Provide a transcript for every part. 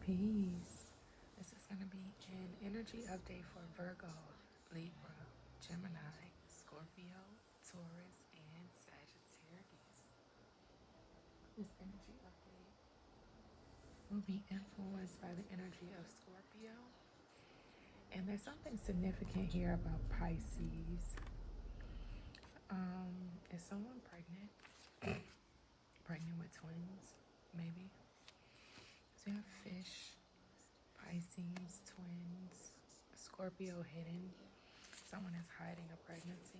Peace. This is going to be an energy update for Virgo, Libra, Gemini, Scorpio, Taurus, and Sagittarius. This energy update will be influenced by the energy of Scorpio. And there's something significant here about Pisces. Is someone pregnant? Pregnant with twins, maybe? So we have fish, Pisces, twins, Scorpio hidden. Someone is hiding a pregnancy.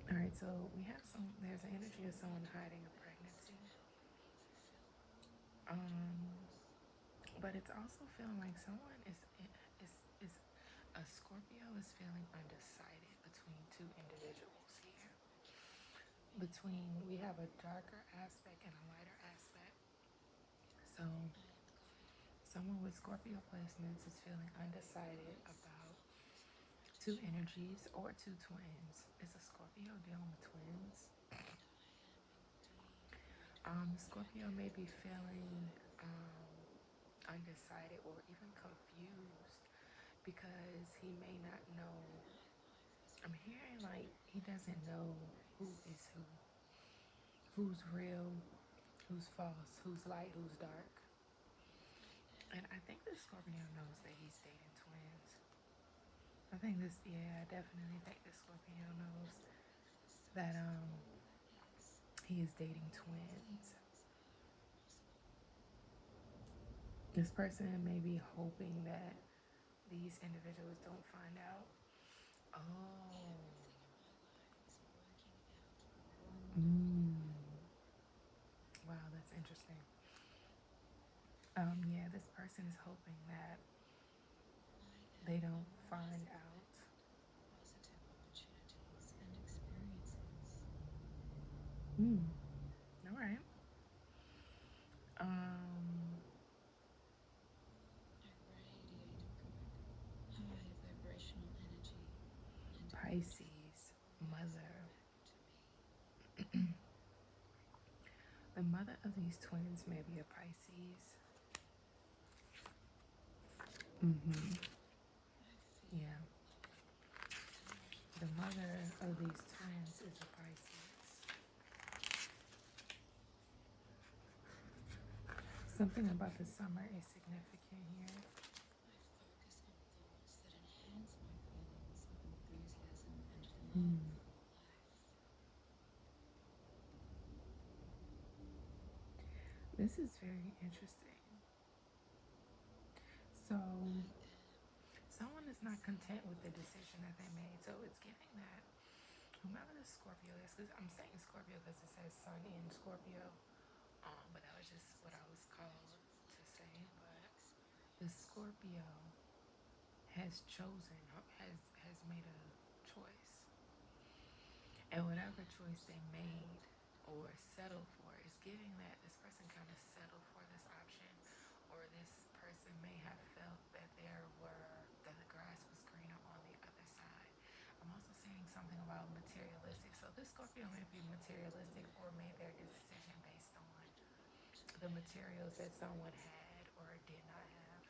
All right, so there's an energy of someone hiding a pregnancy. But it's also feeling like someone is a Scorpio is feeling undecided between two individuals here. We have a darker aspect and a lighter aspect. So someone with Scorpio placements is feeling undecided about two energies or two twins. Is a Scorpio dealing with twins? Scorpio may be feeling undecided or even confused because he may not know. I'm hearing like he doesn't know who is who's real, who's false, who's light, who's dark. And I think this Scorpio knows that he's dating twins. I definitely think this Scorpio knows that he is dating twins. This person may be hoping that these individuals don't find out. Oh. Wow, that's interesting. Yeah, this person is hoping that they don't find out. All right. Pisces, mother. The mother of these twins may be a Pisces. Yeah. The mother of these twins is a Pisces. Something about the summer is significant here. This is very interesting. So, someone is not content with the decision that they made. So, it's giving that whomever the Scorpio is, because I'm saying Scorpio because it says Sun in Scorpio, but that was just what I was called to say. But the Scorpio has chosen, has made a choice, and whatever choice they made or settled for is giving that this person kind of settled for this option, or this person may have felt that that the grass was greener on the other side. I'm also saying something about materialistic. So this Scorpio may be materialistic or made their decision based on the materials that someone had or did not have.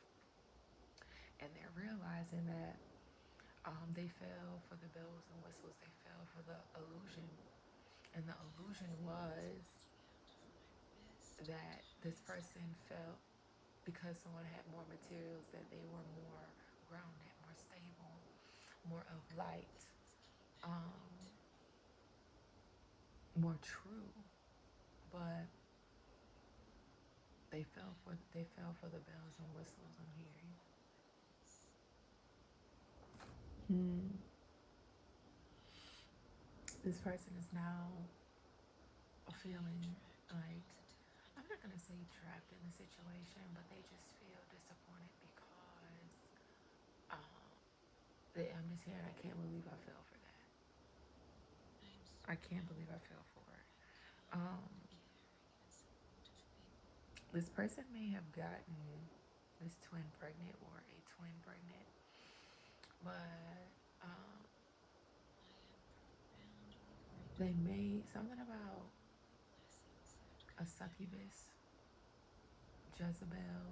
And they're realizing that they fell for the bells and whistles. They fell for the illusion. And the illusion was that this person felt because someone had more materials that they were more grounded, more stable, more of light, more true. But they fell for the bells and whistles. I'm hearing. This person is now feeling like, I'm not gonna say trapped in the situation, but they just feel disappointed because I'm just hearing, I can't believe I fell for that. I can't believe I fell for it. This person may have gotten this twin pregnant or a twin pregnant, but they may something about a succubus, Jezebel,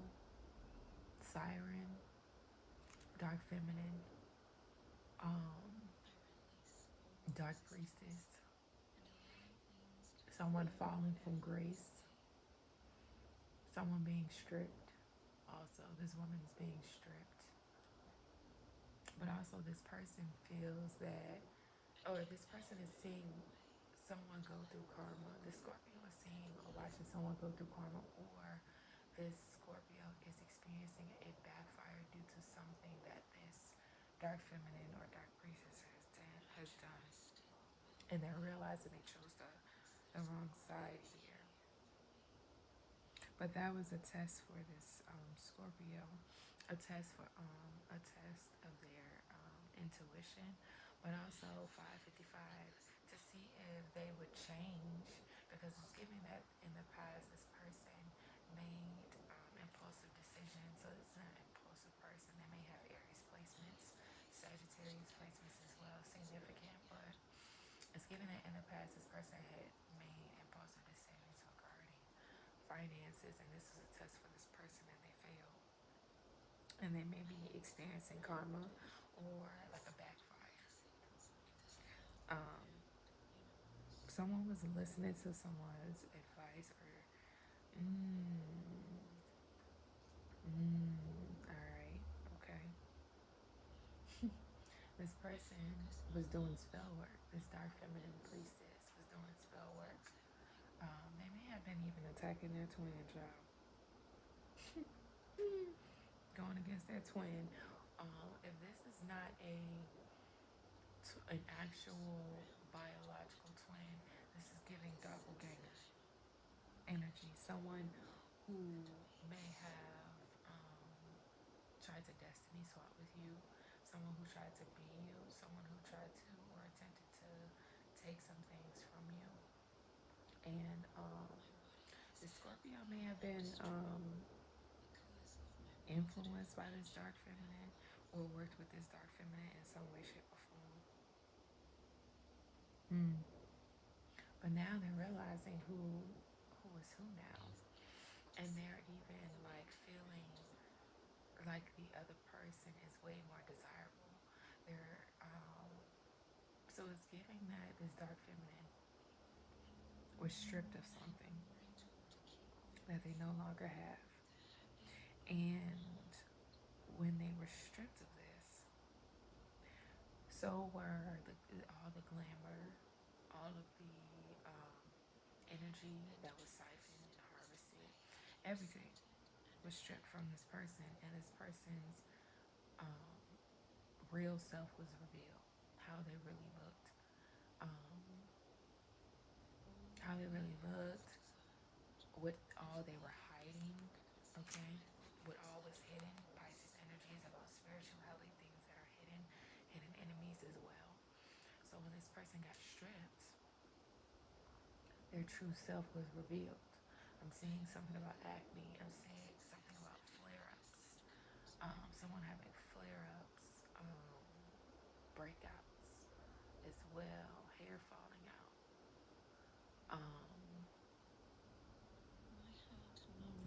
siren, dark feminine, um, dark priestess, someone falling from grace, someone being stripped. Also, this woman is being stripped, but also this person feels that, or this person is seeing someone go through karma. This Scorpio is seeing or watching someone go through karma, or this Scorpio is experiencing a backfire due to something that this dark feminine or dark priestess has done, and they're realizing they chose the wrong side here. But that was a test for this Scorpio, a test of their intuition, but also 555 to see if they would change, because it's giving that in the past this person made impulsive decisions. So it's an impulsive person. They may have Aries placements, Sagittarius placements as well, significant, but it's given that in the past this person had made impulsive decisions regarding finances, and this was a test for this person and they failed. And they may be experiencing karma or like a backfire. Um, Someone was listening to someone's advice, or all right, okay. This person was doing spell work. This dark feminine priestess was doing spell work. They may have been even attacking their twin, child. Going against their twin. If this is not an actual biological twin, this is giving doppelganger energy. Someone who may have tried to destiny swap with you, someone who tried to be you, someone who tried to or attempted to take some things from you. And the Scorpio may have been influenced by this dark feminine or worked with this dark feminine in some way, shape, or form. But now they're realizing who is who now. And they're even like feeling like the other person is way more desirable. They're so it's giving that this dark feminine was stripped of something that they no longer have. And when they were stripped of this, so were all the glamour, all of the energy that was siphoned and harvested. Everything was stripped from this person, and this person's um, real self was revealed. How they really looked, how they really looked, what all they were hiding. Okay, what all was hidden. Pisces energy is about spirituality, things that are hidden, hidden enemies as well. So when this person got stripped, their true self was revealed. I'm seeing something about acne. I'm seeing something about flare-ups. Someone having flare-ups, breakouts as well, hair falling out,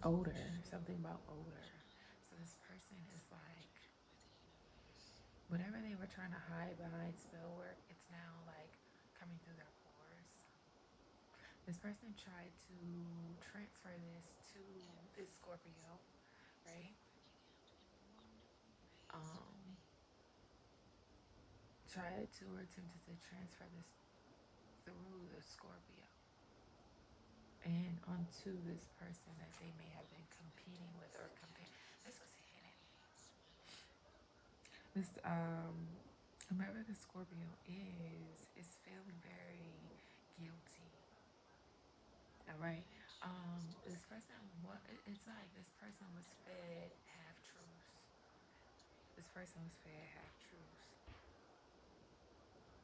odor, something about odor. So this person is like, whatever they were trying to hide behind spell work, it's now like coming through their pores. This person tried to transfer this to this Scorpio, right? Tried to or attempted to transfer this through the Scorpio and onto this person that they may have been competing with or comparing. This was hidden. This whomever the Scorpio is feeling very guilty. All right. This person, what it's like this person was fed half truths. This person was fed half truths.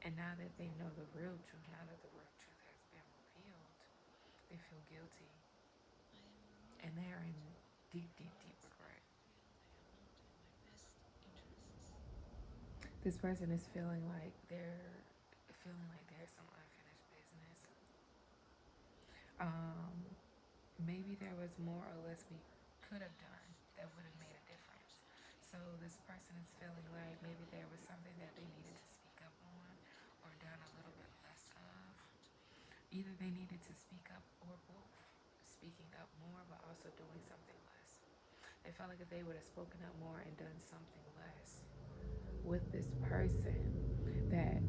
And now that they know the real truth, now that the real truth has been revealed, they feel guilty. And they're in deep, deep, deep regret. This person is feeling like there's some unfinished business. maybe there was more or less we could have done that would have made a difference. So this person is feeling like maybe there was something that they needed to speak up on or done a little bit less of. Either they needed to speak up or both. Speaking up more but also doing something less. They felt like if they would have spoken up more and done something less with this person, that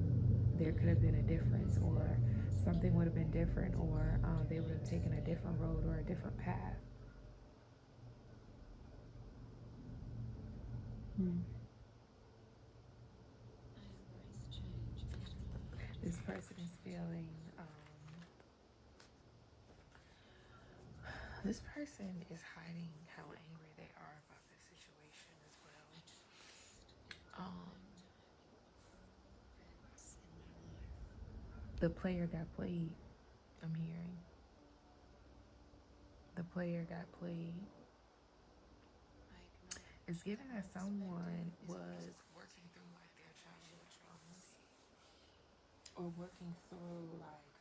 there could have been a difference, or something would have been different, or they would have taken a different road or a different path. Hmm. This person is feeling, this person is hiding how angry they are about this situation as well. Um, the player got played, I'm hearing. The player got played. It's given that someone was working through like their childhood traumas or working through like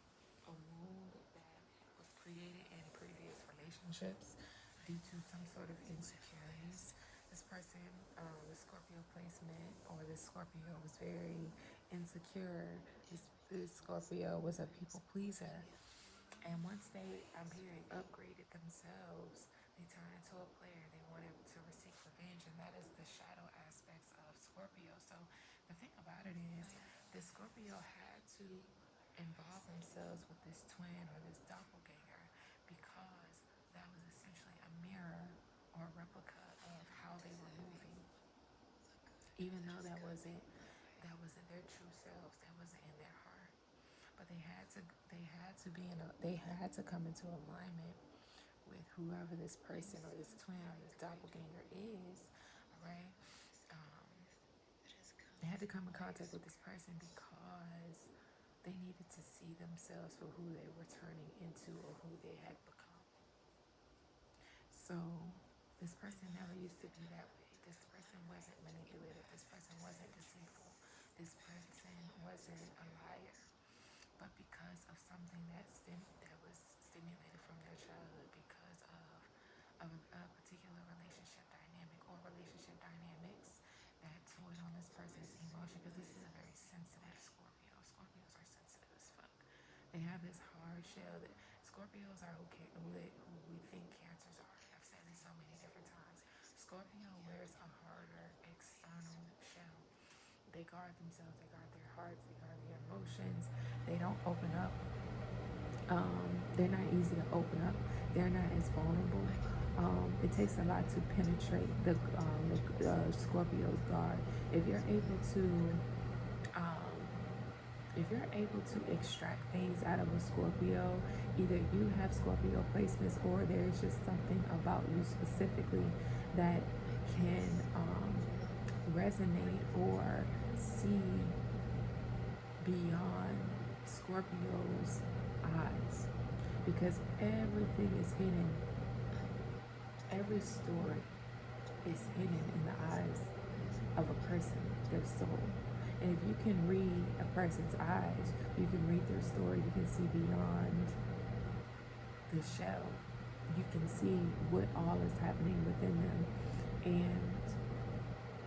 a wound that was created in previous relationships due to some sort of insecurities. This person, the Scorpio placement or this Scorpio was very insecure. This Scorpio was a people pleaser. And once they, I'm hearing, upgraded themselves, they turned into a player. They wanted to seek revenge, and that is the shadow aspects of Scorpio. So the thing about it is, this Scorpio had to involve themselves with this twin or this doppelganger because that was essentially a mirror or a replica of how they were moving, even though that wasn't their true selves. That wasn't in their heart. But they had to come into alignment with whoever this person or this twin or this doppelganger is, all right? Um, they had to come in contact with this person because they needed to see themselves for who they were turning into or who they had become. So this person never used to be that way. This person wasn't manipulative. This person wasn't deceitful. This person wasn't a liar. But because of something that was stimulated from their childhood, because of a particular relationship dynamic or relationship dynamics that toyed on this person's emotion, because this is a very sensitive Scorpio. Scorpios are sensitive as fuck. They have this hard shell that Scorpios are who we think Cancers are. I've said this so many different times. Scorpio wears a harder external shell. They guard themselves, they guard their hearts, they guard their emotions. They don't open up. They're not easy to open up. They're not as vulnerable. It takes a lot to penetrate the Scorpio's guard. If you're able to, um, if you're able to extract things out of a Scorpio, either you have Scorpio placements or there's just something about you specifically that can resonate or see beyond Scorpio's eyes, because everything is hidden. Every story is hidden in the eyes of a person, their soul. And if you can read a person's eyes, you can read their story, you can see beyond the shell. You can see what all is happening within them. And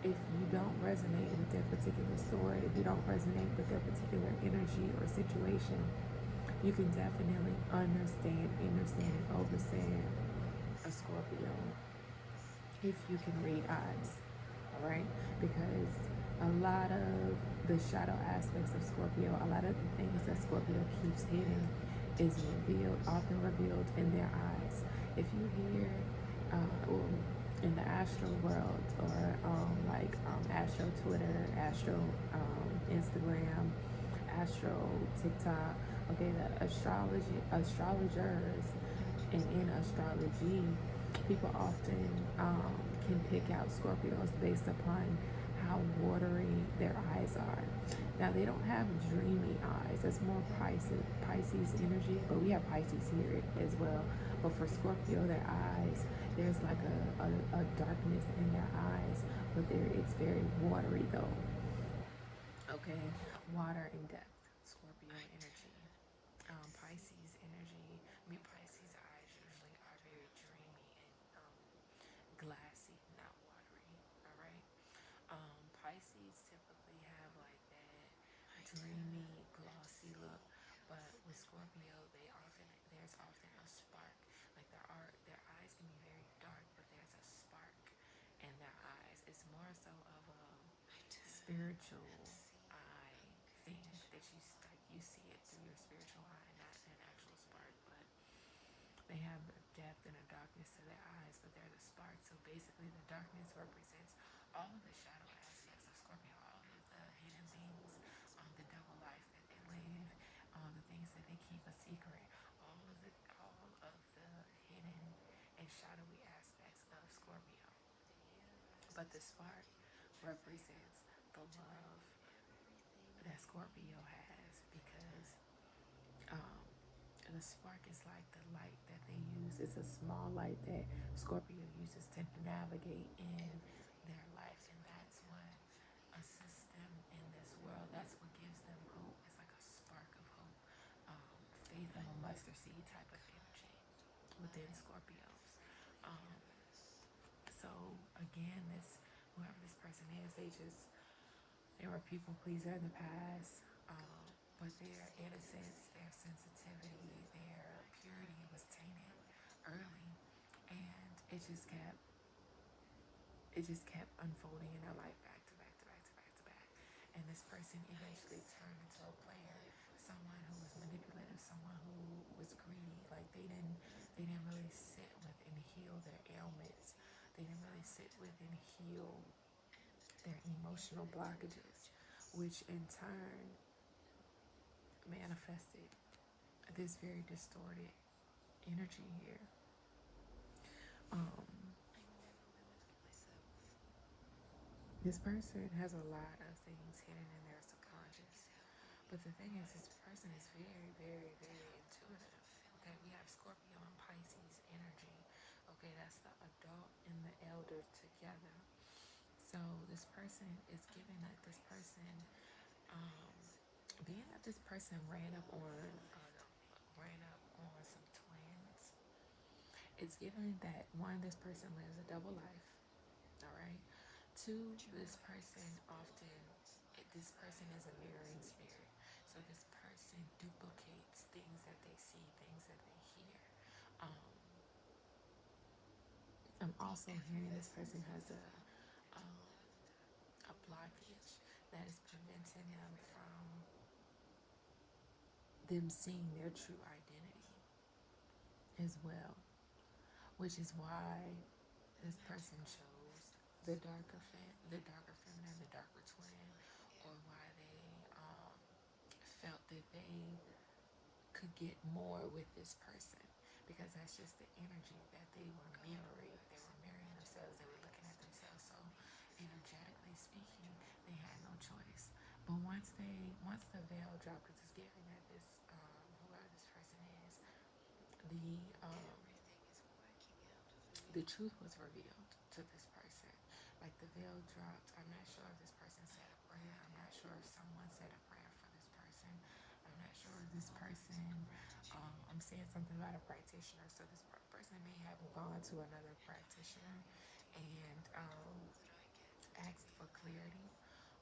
if you don't resonate with their particular story, if you don't resonate with their particular energy or situation, you can definitely understand, and overstand a Scorpio if you can read eyes, all right? Because a lot of the shadow aspects of Scorpio, a lot of the things that Scorpio keeps hidden is often revealed in their eyes. If you hear, in the astro world, or astro Twitter, astro Instagram, astro TikTok, okay, the astrologers, and in astrology, people often can pick out Scorpios based upon how watery their eyes are. Now, they don't have dreamy eyes. That's more Pisces energy, but we have Pisces here as well. But for Scorpio, their eyes, there's like a darkness in their eyes, but it's very watery though. Okay, water and depth, Scorpio energy. Pisces energy. Pisces eyes usually are more so of a spiritual eye thing that you like. You see it through your spiritual eye, not an actual spark, but they have a depth and a darkness to their eyes, but they're the spark. So basically, the darkness represents all of the shadow aspects of Scorpio, all of the hidden things, the double life that they live, all the things that they keep a secret, all of the hidden and shadowy aspects of Scorpio. But the spark represents the love that Scorpio has because um, the spark is like the light that they use. It's a small light that Scorpio uses to navigate in their life, and that's what assists them in this world. That's what gives them hope. It's like a spark of hope, faith of a mustard seed type of energy within Scorpios. Um, so again, this whoever this person is, they were people pleaser in the past, but their innocence, their sensitivity, their purity was tainted early, and it just kept unfolding in their life back to back to back to back to back. And this person eventually turned into a player, someone who was manipulative, someone who was greedy. Like they didn't really sit with and heal their ailments. They didn't really sit with and heal their emotional blockages, which in turn manifested this very distorted energy here. Um, this person has a lot of things hidden in their subconscious. But the thing is, this person is very, very, very intuitive. Okay, we have Scorpio and Pisces energy. Okay, that's the adult and the elder together. So this person is giving that this person, um, being that this person ran up on some twins. It's given that one, this person lives a double life. All right. Two, this person is a mirroring spirit. So this person duplicates things that they see, things that they hear. Um, I'm also hearing this person has um, a blockage that is preventing them from them seeing their true identity as well, which is why this person chose the darker feminine, the darker twin, or why they felt that they could get more with this person because that's just the energy that they were mirroring. They were mirroring themselves. They were looking at themselves. So, energetically speaking, they had no choice. But once the veil dropped, because it's given that this whoever this person is, the um, the truth was revealed to this person. Like the veil dropped. I'm not sure if this person said a prayer. I'm not sure if someone said a prayer for this person. I'm not sure if this person, I'm saying something about a practitioner. So this person may have gone to another practitioner and asked for clarity.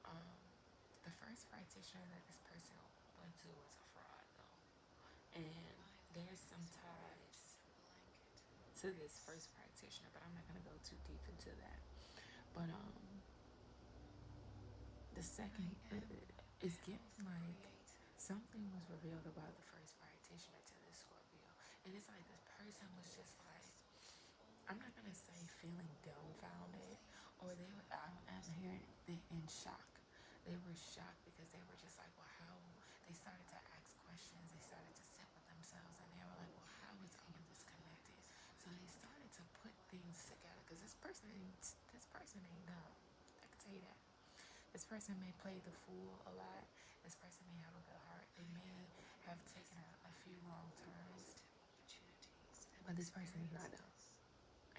Um, the first practitioner that this person went to was a fraud, though. And there's some ties to this first practitioner, but I'm not going to go too deep into that. But the second is getting like something was revealed about the first practitioner to this Scorpio, and it's like this person was just like, I'm not gonna say feeling dumbfounded, or they were. I'm hearing they in shock. They were shocked because they were just like, well, how? They started to ask questions. They started to sit with themselves, and they were like, well, how is all of this connected? So they started to put things together because this person ain't dumb. I can tell you that. This person may play the fool a lot. This person may have a good heart. They may have taken a few wrong turns, but this person is not dumb.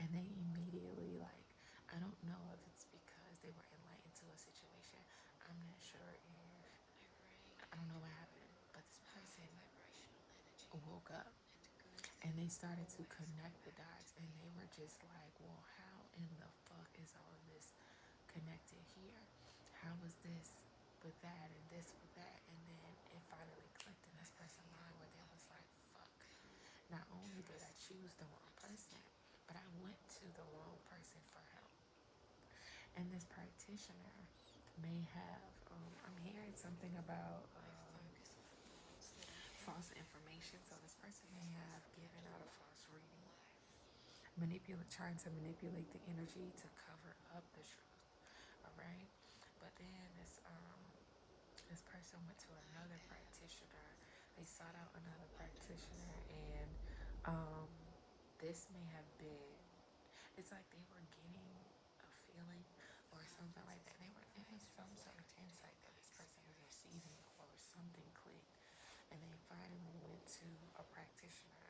And they immediately, like, I don't know if it's because they were enlightened to a situation. I'm not sure if, I don't know what happened, but this person woke up and they started to connect the dots, and they were just like, well, how in the fuck is all of this connected here? How was this with that and this with that? And then it finally clicked in this person's mind where they was like, fuck, not only did I choose the wrong person, but I went to the wrong person for help. And this practitioner may have, I'm hearing something about false information. So this person may have given out a false reading, trying to manipulate the energy to cover up the truth. All right, but then this person went to another practitioner. They sought out another practitioner, and um, this may have been. It's like they were getting a feeling or something like that. They were getting some sort of insight that this person was receiving, or something clicked, and they finally went to a practitioner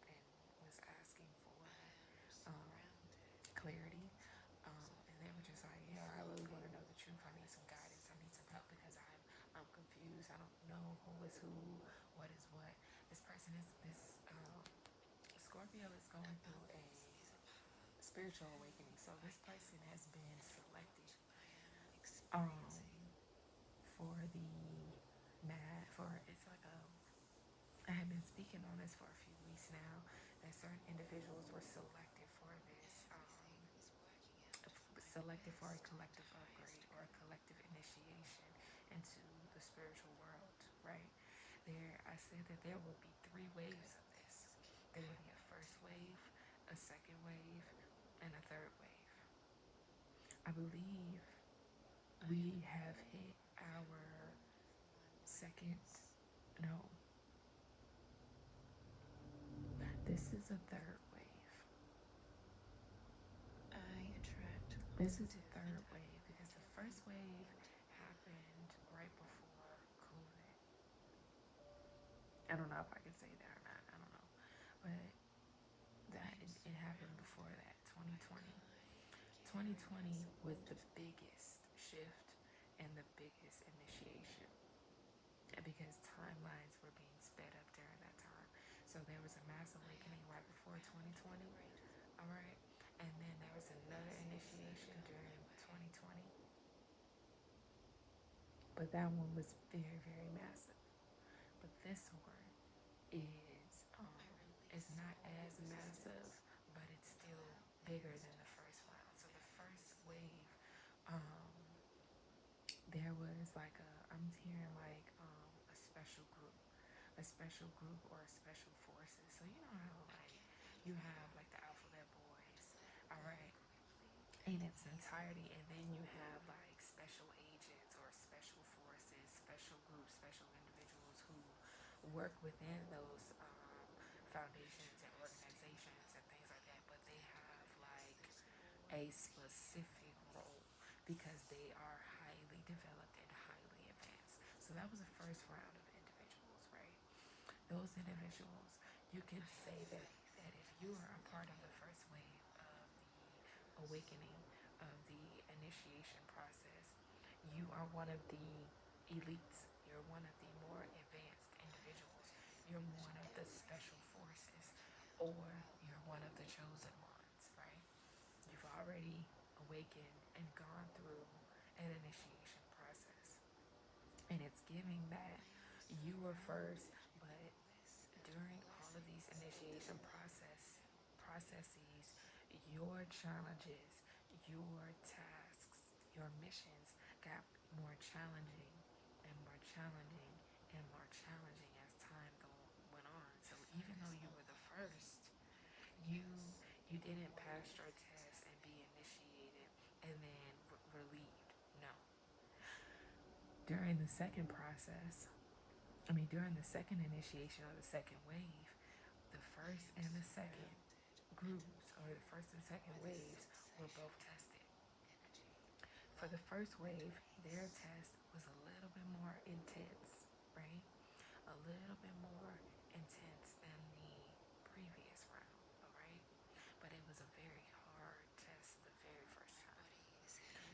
and was asking for um, clarity. And they were just like, yeah, I really want to know the truth. I need some guidance. I need some help because I'm confused. I don't know who is who, what is what. This person is this Scorpio is going through a spiritual awakening. So this person has been selected um for the mad for it's like a I have been speaking on this for a few weeks now, that certain individuals were selected for this, selected for a collective upgrade or a collective initiation into the spiritual world, right? I said that there will be three waves of this. There will be a first wave, a second wave, and a third wave. I believe we have hit our second, no, this is a third wave. This is a third wave because the first wave happened right before COVID. I don't know if I can say that or not. I don't know. But it happened before that, 2020. 2020 was the biggest shift and the biggest initiation because timelines were being sped up during that time. So there was a mass awakening right before 2020. All right. And then there was another initiation during 2020. But that one was very, very massive. But this one is not as massive, but it's still bigger than the first round. So the first wave, um, there was like I'm hearing like a special group or a special forces. So you know how like you have like the alphabet boys, all right, in its entirety, and then you have like special agents or special forces, special groups, special individuals who work within those foundations and organizations and things like that, but they have like a specific role because they are highly developed and highly advanced. So that was the first round of individuals, right? Those individuals, you could say that if you are a part of the first wave of the awakening, of the initiation process, you are one of the elites. You're one of the more advanced individuals. You're one of the special forces, or you're one of the chosen ones, right? You've already awakened and gone through an initiation process. And it's giving that you were first, but during all of these initiation processes, your challenges, your tasks, your missions got more challenging and more challenging and more challenging as went on. So even though you were the first, you you didn't pass your test and be initiated and then relieved. No. During the second process, during the second initiation of the second wave, the first and the second groups, or the first and second waves, were both tested. For the first wave, their test was a little bit more intense, right? A little bit more intense than the previous round, all right? But it was a very hard test the very first time.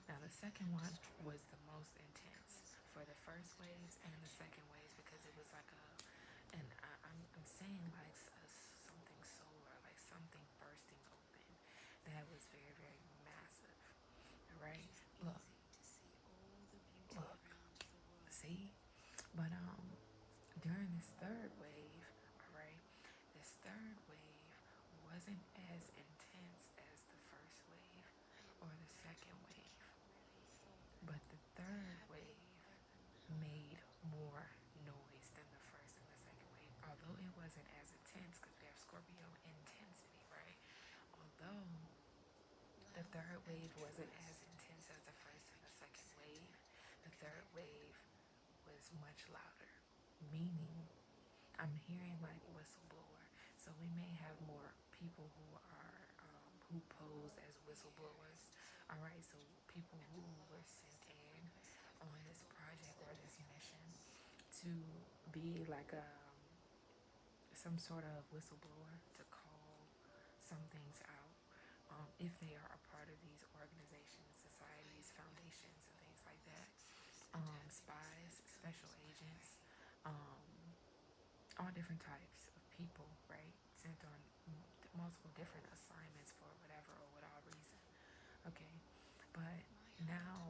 Now, the second one was the most intense for the first waves and the second waves because it was like I'm saying like something solar, like something bursting open that was very, very massive, right? Look, look, see? But during this third wave, all right, this third wave wasn't as intense as the first wave or the second wave. But the third wave made more noise than the first and the second wave, although it wasn't as intense because we have Scorpio intensity, right? Although the third wave wasn't as intense as the first and the second wave, the third wave was much louder, meaning I'm hearing like whistleblower. So we may have more people who are who pose as whistleblowers. All right, so people who were sent in on this project or this mission to be like some sort of whistleblower to call some things out. If they are a part of these organizations, societies, foundations, and things like that. Spies, special agents, um, all different types of people, right? Sent on multiple different assignments for whatever or whatever reason. Okay, but now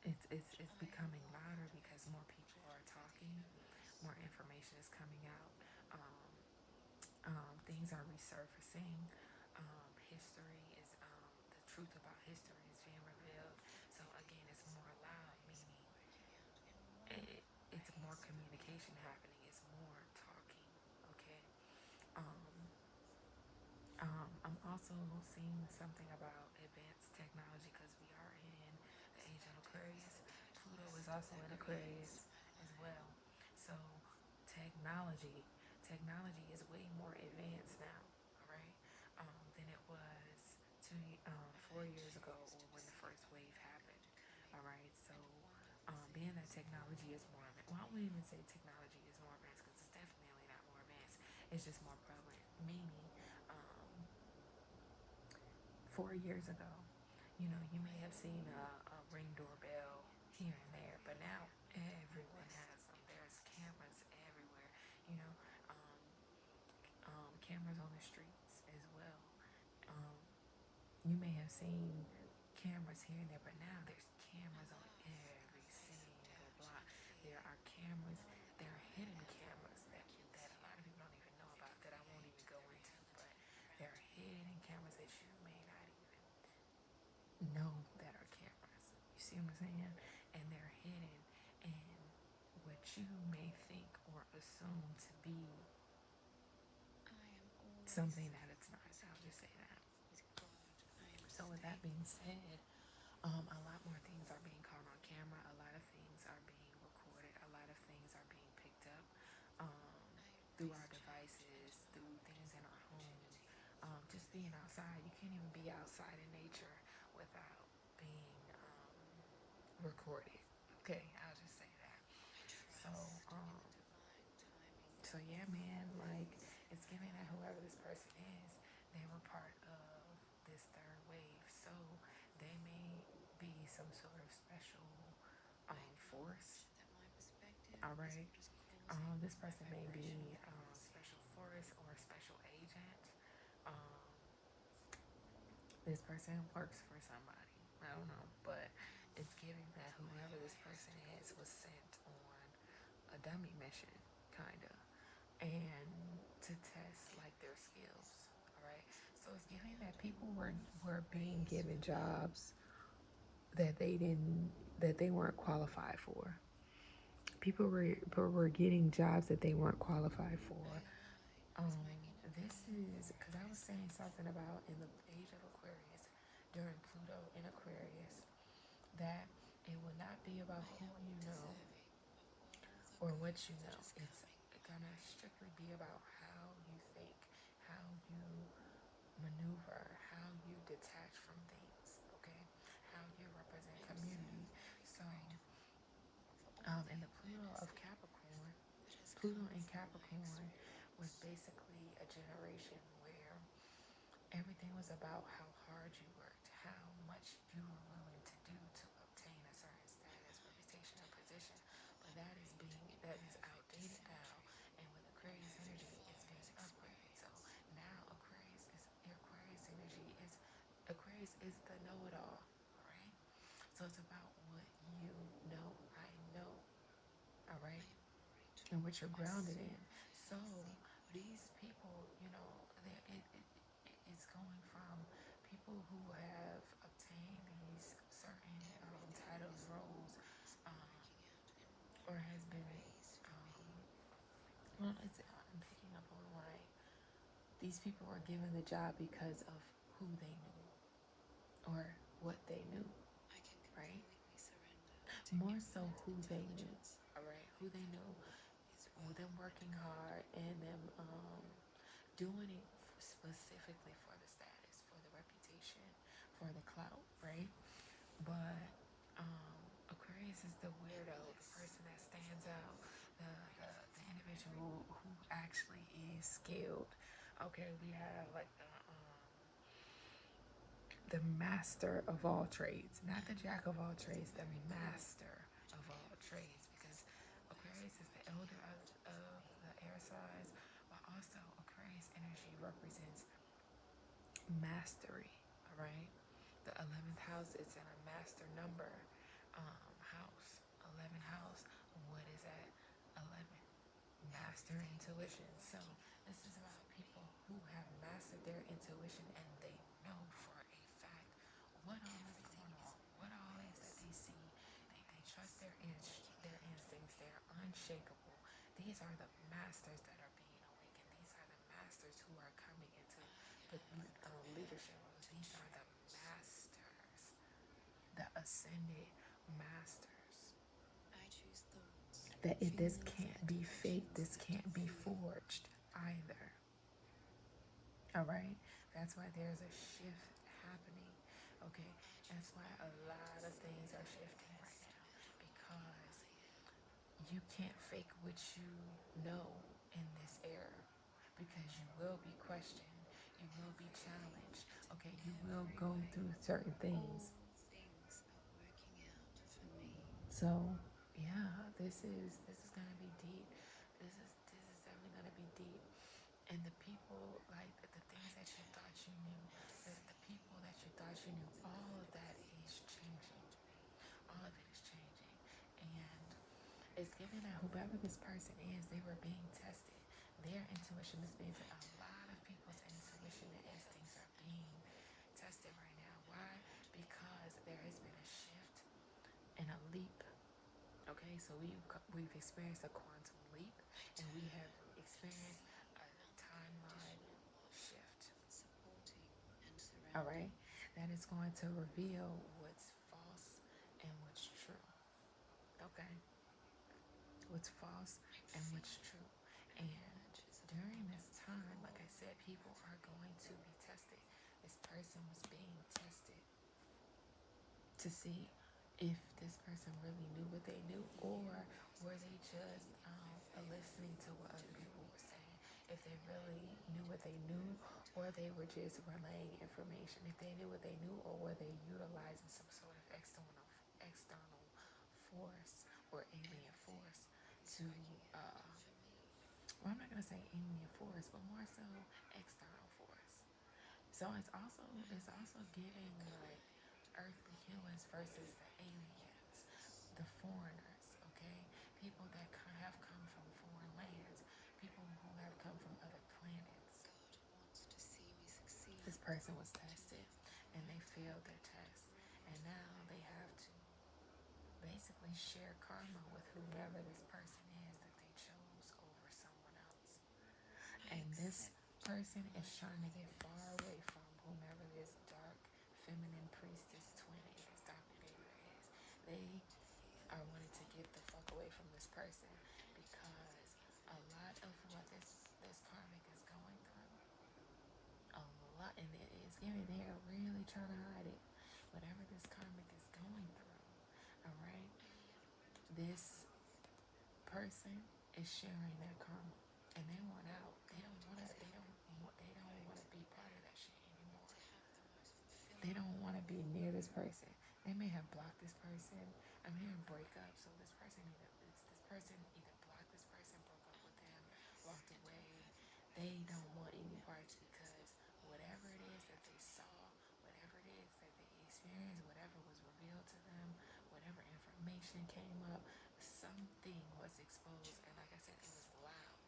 it's becoming louder because more people are talking, more information is coming out. Um, things are resurfacing. History is the truth about history is being revealed. So again, it's more loud, meaning it's more communication happening. It's more talking. Okay. Um, I'm also seeing something about advanced technology because we are in the age of Aquarius. Pluto is also in Aquarius as well. So technology is way more advanced now, all right, than it was 4 years ago or when the first wave happened. All right, so being that technology is more advanced, well, I wouldn't even say technology is more advanced because it's definitely not more advanced. It's just more prevalent, meaning um, 4 years ago, you may have seen a ring doorbell here and there, but now everyone has them. There's cameras everywhere, you know, um, cameras on the streets as well. Um, you may have seen cameras here and there, but now there's cameras on every single block. There are cameras, there are hidden cameras that a lot of people don't even know about that I won't even go into, but there are hidden cameras that you may not even know that are cameras. You see what I'm saying? And they're hidden in what you may think or assume to be something that it's not. I'll just say that. So with that being said, a lot more things are being caught on camera. A lot of things are being recorded. A lot of things are being picked up through our devices, through things in our home. Just being outside. You can't even be outside in nature without being recorded. Okay, I'll just say that. So, yeah, man, like it's giving that whoever this person is, they were part of this third wave. So they may be some sort of special force. All right. This person may be special force or special agent. Um, this person works for somebody. I don't know, but it's giving that whoever this person is was sent on a dummy mission, kind of, and to test like their skills. All right, so it's giving that people were being given jobs that they weren't qualified for. People were getting jobs that they weren't qualified for. Um, this is because I was saying something about in the age of Aquarius, during Pluto in Aquarius, that it will not be about who you know or what you know. It's gonna strictly be about how you think, how you maneuver, how you detach from things, okay? How you represent community. So, in the Pluto of Capricorn, Pluto in Capricorn was basically a generation where everything was about how hard you worked, how much you were willing to do to obtain a certain status, reputation, or position. But that is outdated now, and with Aquarius energy, it's being upgraded. So now Aquarius is the know-it-all. All right. So it's about what you know. I know. All right, and what you're grounded in. So these people, it's going from people who have a obtain these certain titles, roles, um, or has been, well, I'm picking up on like these people were given the job because of who they knew or what they knew, right? More so who they knew, all right? Who they knew, them working hard and them doing it specifically for the status, for the reputation, for the clout, right? But Aquarius is the weirdo, the person that stands out, the individual who actually is skilled. Okay, we have like the master of all trades, not the jack of all trades, the master of all trades, because Aquarius is the elder of the air signs, but also Aquarius energy represents mastery, all right? The 11th house is in a master number house. 11th house, what is that? 11. Master intuition. So this is about people who have mastered their intuition and they know for a fact what all is going on, what all is that they see. They trust their instincts. They're unshakable. These are the masters that are being awakened. These are the masters who are coming into the leadership roles. These are the masters, the ascended masters. That this can't be fake, this can't be forged either. All right, that's why there's a shift happening. Okay, that's why a lot of things are shifting right now because you can't fake what you know in this era because you will be questioned, you will be challenged. Okay, you will go through certain things. So yeah, this is gonna be deep. This is definitely gonna be deep. And the people, like the things that you thought you knew, the people that you thought you knew, all of that is changing. All of it is changing. And it's given that whoever this person is, they were being tested. Their intuition is being tested. A lot of people's intuition and instincts are being tested right now. Why? Because there has been a shift and a leap. Okay, so we've experienced a quantum leap, and we have experienced a timeline shift. All right, that is going to reveal what's false and what's true. Okay, what's false and what's true. And during this time, like I said, people are going to be tested. This person was being tested to see if this person really knew what they knew, or were they just listening to what other people were saying. If they really knew what they knew, or they were just relaying information. If they knew what they knew, or were they utilizing some sort of external force or alien force to well, I'm not gonna say alien force, but more so external force. So it's also giving like earthly humans versus the aliens, the foreigners, okay? People that have come from foreign lands, people who have come from other planets. This person was tested and they failed their test, and now they have to basically share karma with whoever this person is that they chose over someone else. And this person is trying to get far away from whomever this dark feminine priestess twin is, doppelganger is. They are wanting to get the fuck away from this person because a lot of what this karmic is going through, a lot, and it is giving, they are really trying to hide it. Whatever this karmic is going through, all right, this person is sharing their karma, and they want out. They don't want to. They don't want to be part of that shit anymore. They don't want to be near this person. They may have blocked this person. I'm hearing breakup, so this person either blocked this person, broke up with them, walked away. They don't want any parts because whatever it is that they saw, whatever it is that they experienced, whatever was revealed to them, whatever information came up, something was exposed. And like I said, it was loud.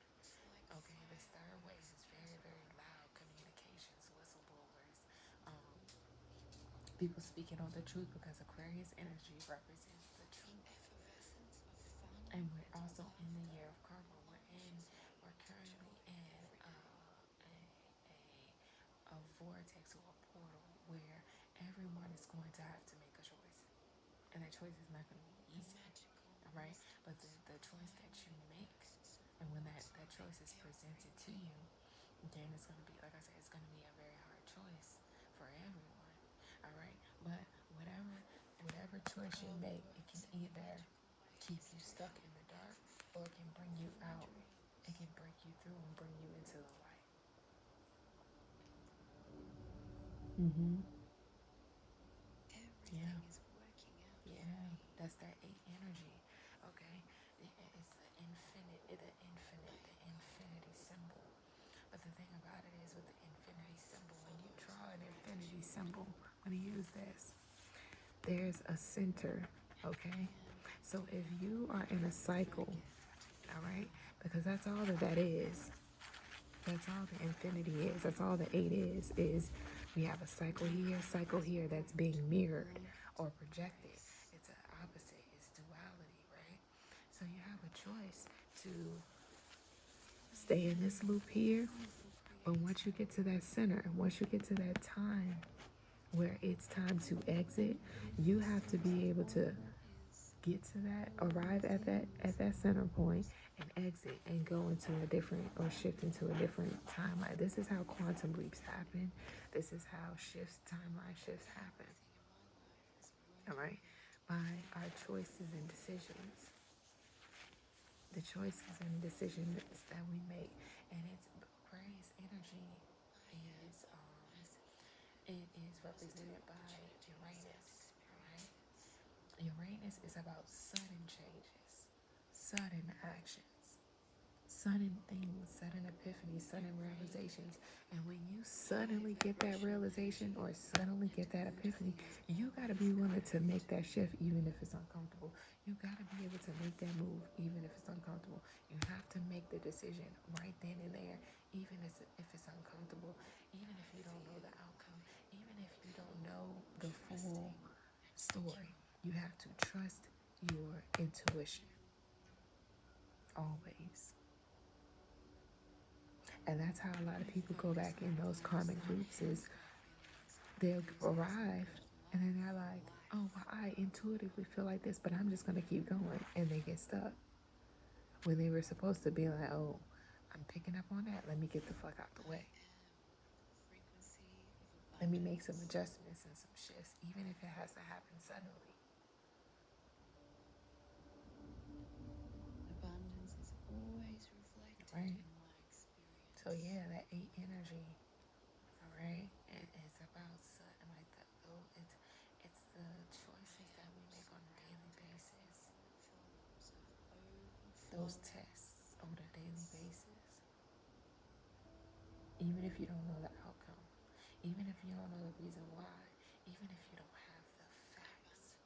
Okay, this third wave is very, very loud. Communications, whistleblowers, people speaking on the truth, because Aquarius energy represents the truth. And we're also in the year of karma. We're currently in a vortex or a portal where everyone is going to have to make a choice. And that choice is not going to be easy, all right? But the choice that you make, and when that choice is presented to you, then it's going to be, like I said, it's going to be a very hard choice for everyone, all right? But whatever choice you make, it can either keep you stuck in the dark, or it can bring you out. It can break you through and bring you into the light. Mm-hmm. Yeah. Yeah. That's that eight energy. Okay. It's the infinity symbol. But the thing about it is, with the infinity symbol, when you draw an infinity symbol, I'm going to use this. There's a center. Okay. So if you are in a cycle, all right, because that's all that is. That's all the infinity is. That's all the eight is we have a cycle here that's being mirrored or projected. It's an opposite. It's duality, right? So you have a choice to stay in this loop here, but once you get to that center, once you get to that time where it's time to exit, you have to be able to get to that, arrive at that center point and exit and go into a different, or shift into a different timeline. This is how quantum leaps happen. This is how timeline shifts happen. All right, by our choices and decisions. The choices and decisions that we make, and it's Aquarius energy is it is represented by Uranus. All right. Uranus is about sudden changes, sudden actions, sudden things, sudden epiphanies, sudden realizations. And when you suddenly get that realization or suddenly get that epiphany, you got to be willing to make that shift, even if it's uncomfortable. You got to be able to make that move, even if it's uncomfortable. You have to make the decision right then and there, even if it's uncomfortable, even if you don't know the outcome, even if you don't know the full story. You have to trust your intuition always. And that's how a lot of people go back in those karmic loops, is they'll arrive and then they're like, oh, well, I intuitively feel like this, but I'm just going to keep going. And they get stuck when they were supposed to be like, oh, I'm picking up on that. Let me get the fuck out the way. Let me make some adjustments and some shifts, even if it has to happen suddenly. Right. So yeah, that eight energy. All right, it's about something like that. Though it's the choices that we make on a daily basis. Those tests on a daily basis. Even if you don't know the outcome, even if you don't know the reason why, even if you don't have the facts,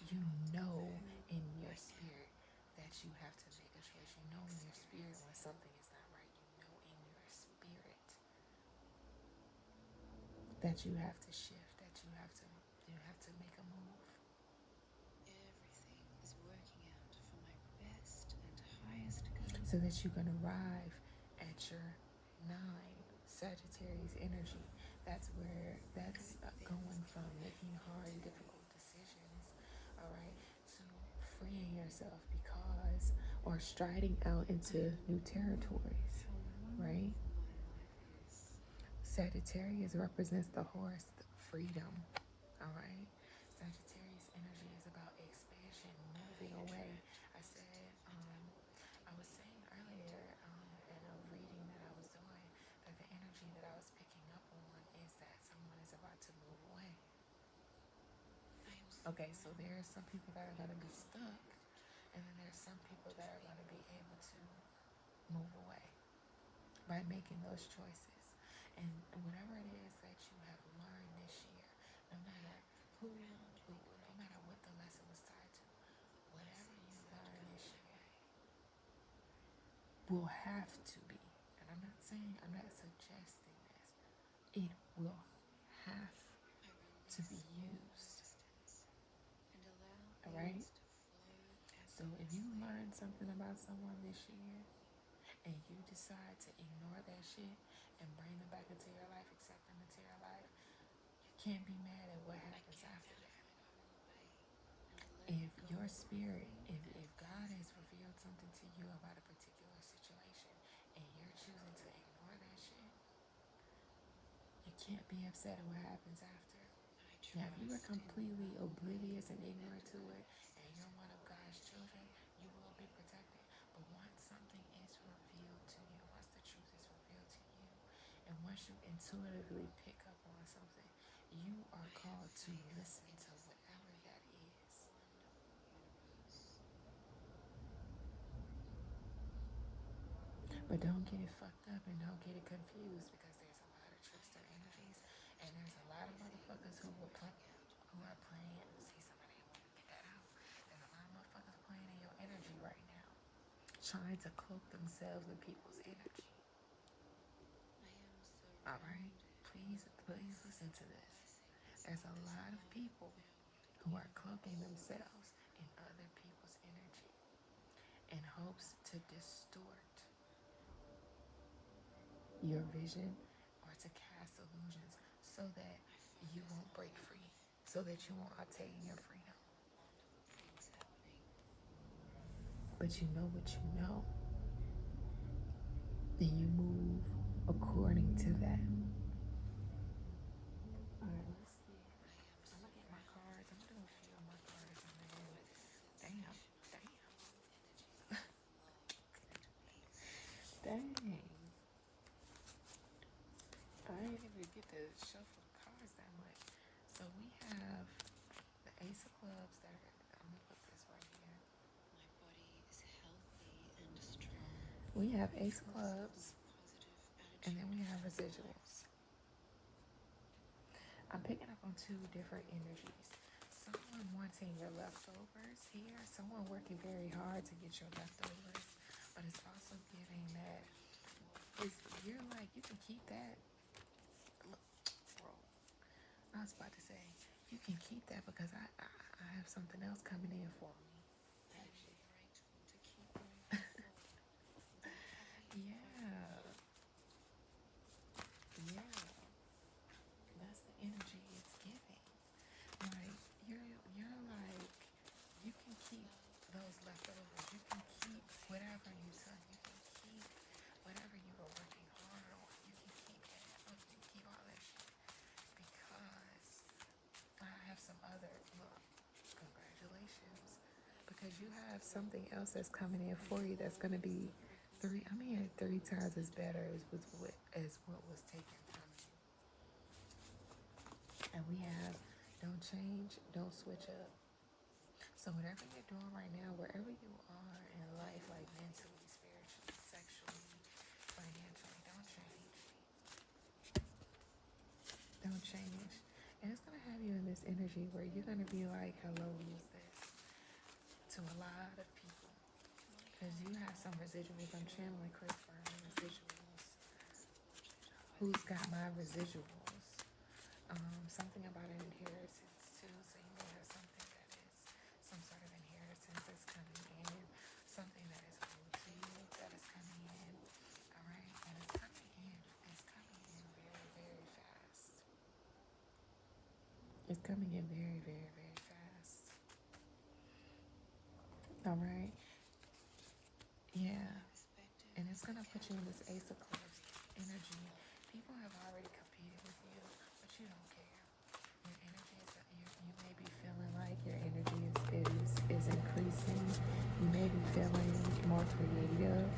you know in your spirit that you have to make a choice. You know in your spirit when something is not right. You know in your spirit that you have to shift, that you have to make a move. So that you can arrive at your 9 Sagittarius energy. That's going from making hard, difficult decisions, all right, to freeing yourself or striding out into new territories, right? Sagittarius represents the horse, freedom, all right? Sagittarius energy is about expansion, moving away. I was saying earlier in a reading that I was doing, that the energy that I was picking up on is that someone is about to move away. Okay, so there are some people that are going to be stuck, and then there's some people that are going to be able to move away by making those choices. And whatever it is that you have learned this year, no matter no matter what the lesson was tied to, whatever you learn this year will have to be, and I'm not suggesting this, it will have to be something about someone this year and you decide to ignore that shit and bring them back into your life, accept them into your life, you can't be mad at what happens after that. If your spirit, if God has revealed something to you about a particular situation and you're choosing to ignore that shit, you can't be upset at what happens after. Now, if you are completely oblivious and ignorant to it, and you're one of God's children, you will be protected. But once something is revealed to you, once the truth is revealed to you, and once you intuitively pick up on something, you are called to listen to whatever that is. But don't get it fucked up and don't get it confused because there's a lot of trickster energies and there's a lot of motherfuckers who are playing. See, somebody get that out. There's a lot of motherfuckers playing in your energy right now, trying to cloak themselves with people's energy. All right, please listen to this. There's a lot of people who are cloaking themselves in other people's energy in hopes to distort your vision or to cast illusions so that you won't break free, so that you won't obtain your freedom. But you know what you know, then you move according to that. All right, let's see. I'm gonna get my cards. I'm gonna do a few of my cards and then dang. I didn't even get to shuffle the cards that much. So we have the Ace of Clubs that I'm gonna put this right here. We have Ace of Clubs and then we have residuals. I'm picking up on two different energies. Someone wanting your leftovers here, someone working very hard to get your leftovers, but it's also giving that you're like, you can keep that. Look, bro, I was about to say, you can keep that because I have something else coming in for me. Yeah. Yeah. That's the energy it's giving. Like you're like you can keep those leftovers. You can keep whatever you done. You can keep whatever you were working hard on. You can keep that. You can keep all that shit because I have some other look. Congratulations, because you have something else that's coming in for you. That's gonna be three. I'm hearing 3 times as better as what was taken from you. And we have don't change, don't switch up. So whatever you're doing right now, wherever you are in life, like mentally, spiritually, sexually, financially, don't change. Don't change. And it's gonna have you in this energy where you're gonna be like, hello, who's this? To a lot of people. Because you have some residuals. I'm channeling Chris Farley residuals. Who's got my residuals? Something about an inheritance too. So you may have something that is some sort of inheritance that's coming in, something that is owed to you that is coming in. All right, and it's coming in. It's coming in very, very fast. It's coming in very, very, very fast. All right. Yeah. And it's gonna put you in this Ace of Clubs energy. People have already competed with you, but you don't care. Your energy is you may be feeling like your energy is increasing. You may be feeling more creative.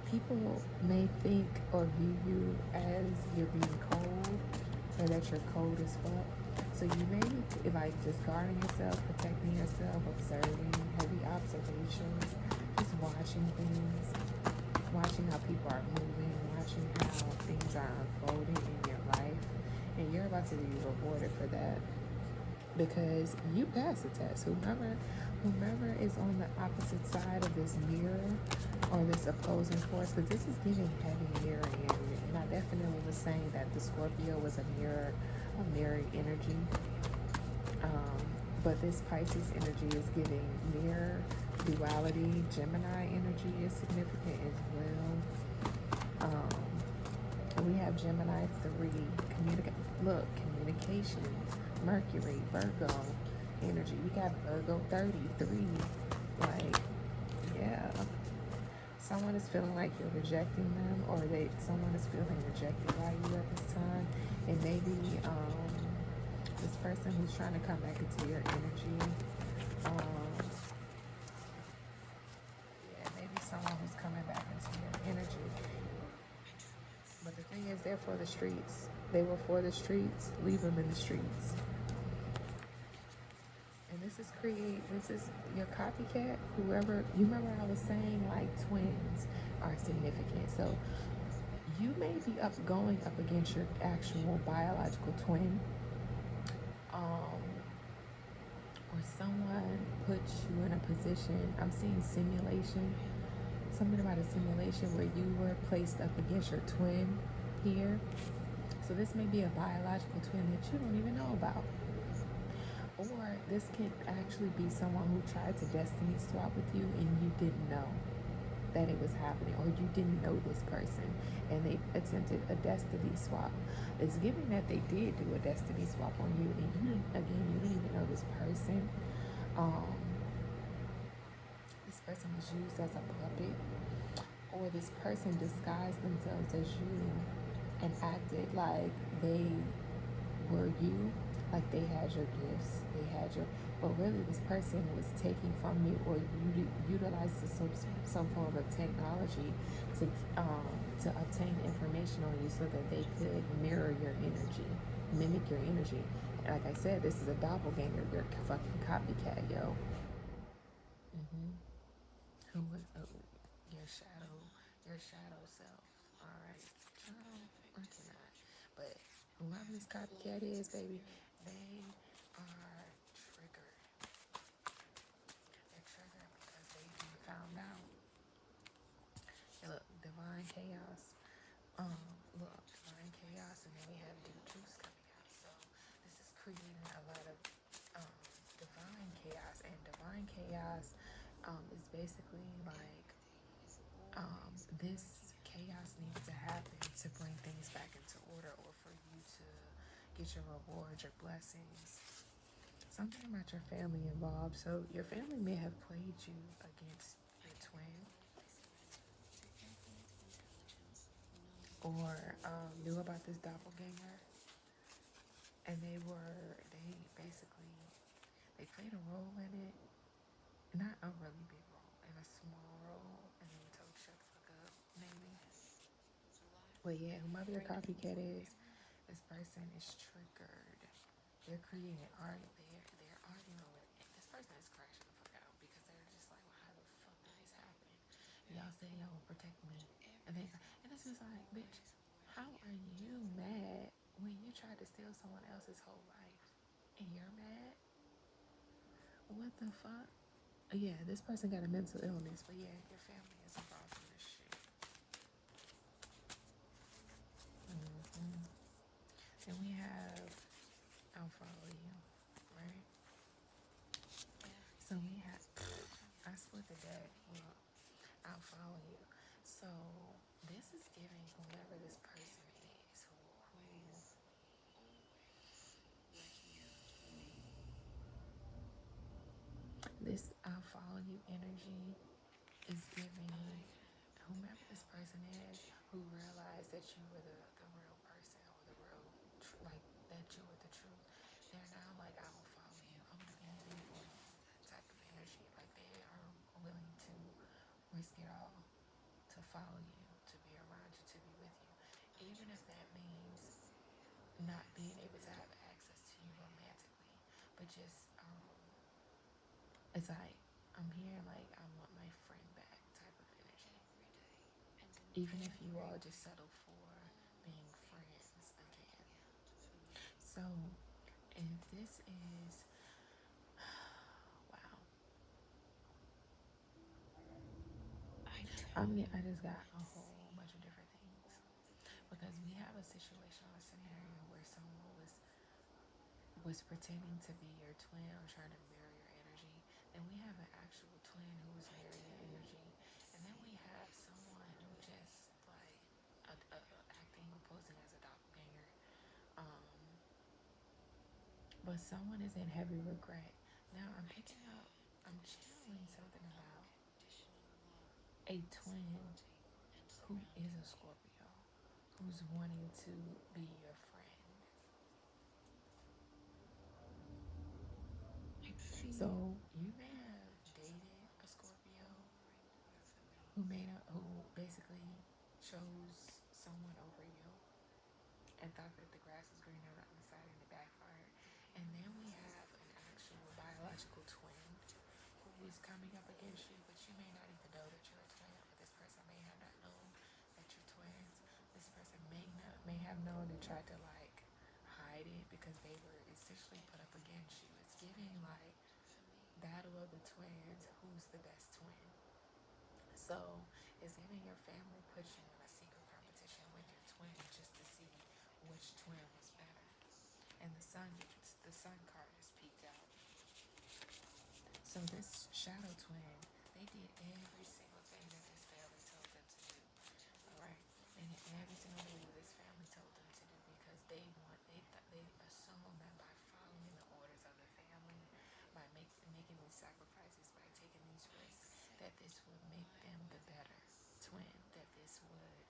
People may think or view you as you're being cold or that you're cold as fuck. So you may be like just guarding yourself, protecting yourself, observing, heavy observations, just watching things, watching how people are moving, watching how things are unfolding in your life. And you're about to be rewarded for that because you passed the test. Whomever is on the opposite side of this mirror or this opposing force, because this is giving heavy mirroring energy. And I definitely was saying that the Scorpio was a mirroring energy. But this Pisces energy is giving mirror Duality, Gemini energy is significant as well. We have Gemini 3, communications, Mercury, Virgo energy. We got Virgo 33. Like, yeah. Someone is feeling like you're rejecting them, or someone is feeling rejected by you at this time. And maybe this person who's trying to come back into your energy. Yeah, maybe someone who's coming back into your energy. But the thing is, they're for the streets. They were for the streets. Leave them in the streets. And this is your copycat. Whoever, you remember I was saying like twins are significant. So you may be going up against your actual biological twin. Or someone puts you in a position. I'm seeing simulation. Something about a simulation where you were placed up against your twin here. So this may be a biological twin that you don't even know about. Or this could actually be someone who tried to destiny swap with you and you didn't know that it was happening, or you didn't know this person and they attempted a destiny swap. It's giving that they did do a destiny swap on you, and you didn't even know this person. This person was used as a puppet, or this person disguised themselves as you and acted like they were you, like they had your gifts, but really this person was taking from you, or utilized some form of technology to obtain information on you so that they could mirror your energy, mimic your energy. And like I said, this is a doppelganger. You're a fucking copycat, yo. Who was your shadow self? All right, I cannot. But whoever this copycat is, baby, they are triggered. They're triggered because they've been found out. Hey, look, divine chaos. Divine chaos, and then we have deep truths coming out. So this is creating a lot of divine chaos, and divine chaos is basically like this chaos needs to happen to bring things back into order, or for you to get your rewards, your blessings. Something about your family involved. So your family may have played you against your twin, or knew about this doppelganger, and they basically they played a role in it, not a really big role, in a small role, and then told shut the fuck up, maybe. But yeah, whoever your copycat is, this person is triggered. They're creating art. They're arguing with it. This person is crashing the fuck out because they're just like, well, how the fuck did this happen? Y'all say y'all will protect me, and it's just like, bitch, how are you mad when you tried to steal someone else's whole life and you're mad? What the fuck? Yeah, this person got a mental illness, but yeah, your family is involved in this shit. And we have I'll follow you, right? So we have I split the deck. Look, I'll follow you. So this is giving whoever this person is, this I'll follow you energy is giving whomever this person is who realized that you were the real person, or the real, like, that you were the truth. They're now like, I will follow you. I'm gonna do anything for you type of energy. Like they are willing to risk it all to follow you, to be around you, to be with you. Even if that means not being able to have access to you romantically, but just it's like, I'm here, like, I want my friend back type of energy. Even if you all just settle for being friends again. So, if this is, wow, I just got a whole bunch of different things, because we have a situation or a scenario where someone was pretending to be your twin or trying to mirror your energy. Then we have an actual twin who is mirroring your energy. And then we have someone who just like acting or posing as a doppelganger. Um, but someone is in heavy regret. Now I'm channeling something about a twin who is a Scorpio, who's wanting to be your friend. So you may have dated a Scorpio who basically chose someone over you and thought that the grass was greener on the side and it backfired. And then we have an actual biological twin who is coming up against you, but you may not even know that you're a twin, or this person may have not known that you're twins. This person may have known and tried to like hide it because they were essentially put up against you. It's giving like battle of the twins, who's the best twin. So it's giving your family put you in a secret competition with your twin just to see which twin was better. And the sun card just peeked out. So this shadow twin, they did every single thing that this family told them to do. All right, they did every single thing that this family told them to do because they assumed that by following the orders of the family, by making these sacrifices, by taking these risks, that this would make them the better twin. That this would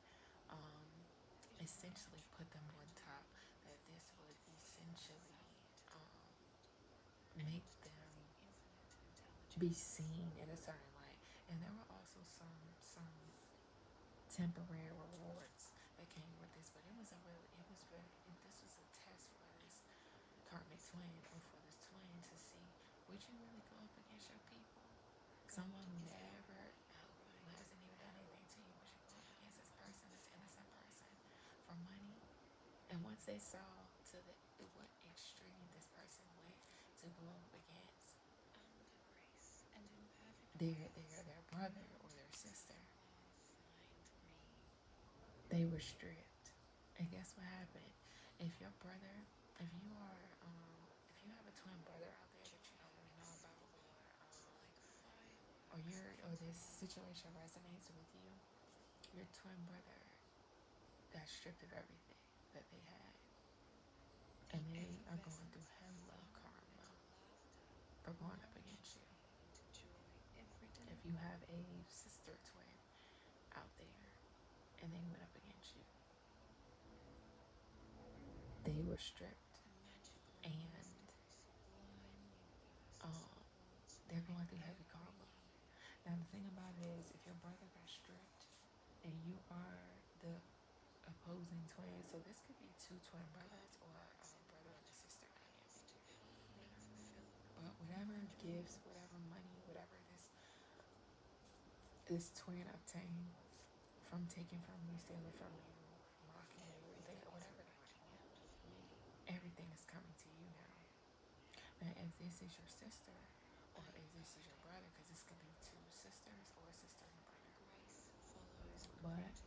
essentially put them on top. That this would essentially make them be seen in a certain light. And there were also some temporary rewards that came with this, but this was a test for this karmic twin, or for this twin to see, would you really go up against your people? Someone who never who hasn't even done anything to you, would you go up against this person, this innocent person, for money? And once they saw what extreme this person went to go up against their brother or their sister, they were stripped. And guess what happened? If your brother, if you are, if you have a twin brother out there that you don't really know about, or this situation resonates with you, your twin brother got stripped of everything that they had, and they are going through hella karma for going up against you. If you have a sister twin out there and they went up against you, they were stripped, and um, they're going through heavy karma. Now the thing about it is, if your brother got stripped and you are the opposing twin, so this could be two twin brothers or a brother and a sister dynamic. But whatever gifts, whatever money, whatever this twin obtained from taking from you, stealing from you, mocking you, whatever they were doing, everything is coming to you now. Now, if this is your sister, or if this is your brother, because this could be two sisters or a sister and a brother, but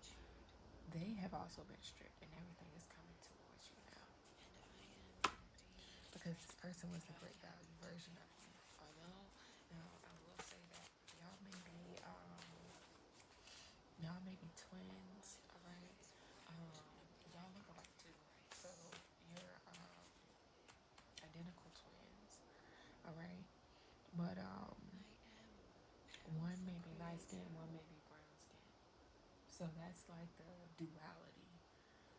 they have also been stripped, and everything is coming towards you now. Because this person was a great value version of you. Although, now I will say that y'all may be twins, all right. Y'all look alike too, so you're identical twins, all right. But one may be light skin, one may be brown skin. So that's like the duality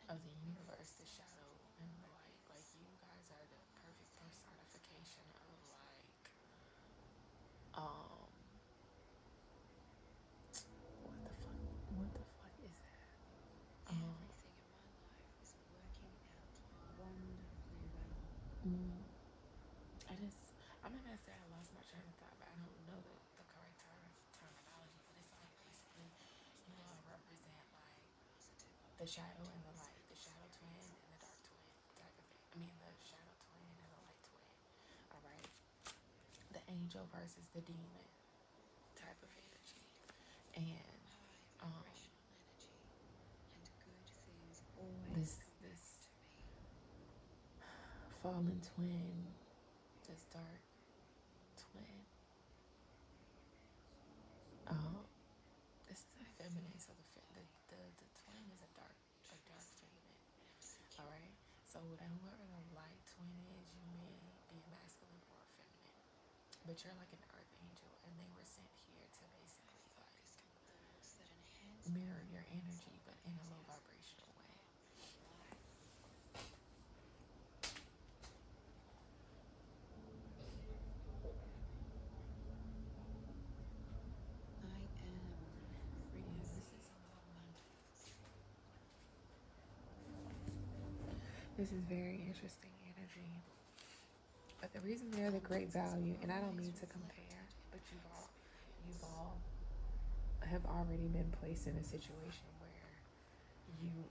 of the universe, the shadow and the light. Like, you guys are the perfect personification of like um what the fuck is that? Um mm, I'm not gonna say I lost my train of thought, but I don't know the correct terminology. But it's like basically you all represent like the shadow and the light, the shadow twin and the dark twin type of thing. I mean, the shadow twin and the light twin. All right, the angel versus the demon type of energy, and um, this fallen twin, this dark twin, So then whoever the light twin is, you may be a masculine or a feminine. But you're like an earth angel and they were sent here to basically like mirror your energy but in a low vibrational way. This is very interesting energy. But the reason they're the great value, and I don't mean to compare, but you've all have already been placed in a situation where you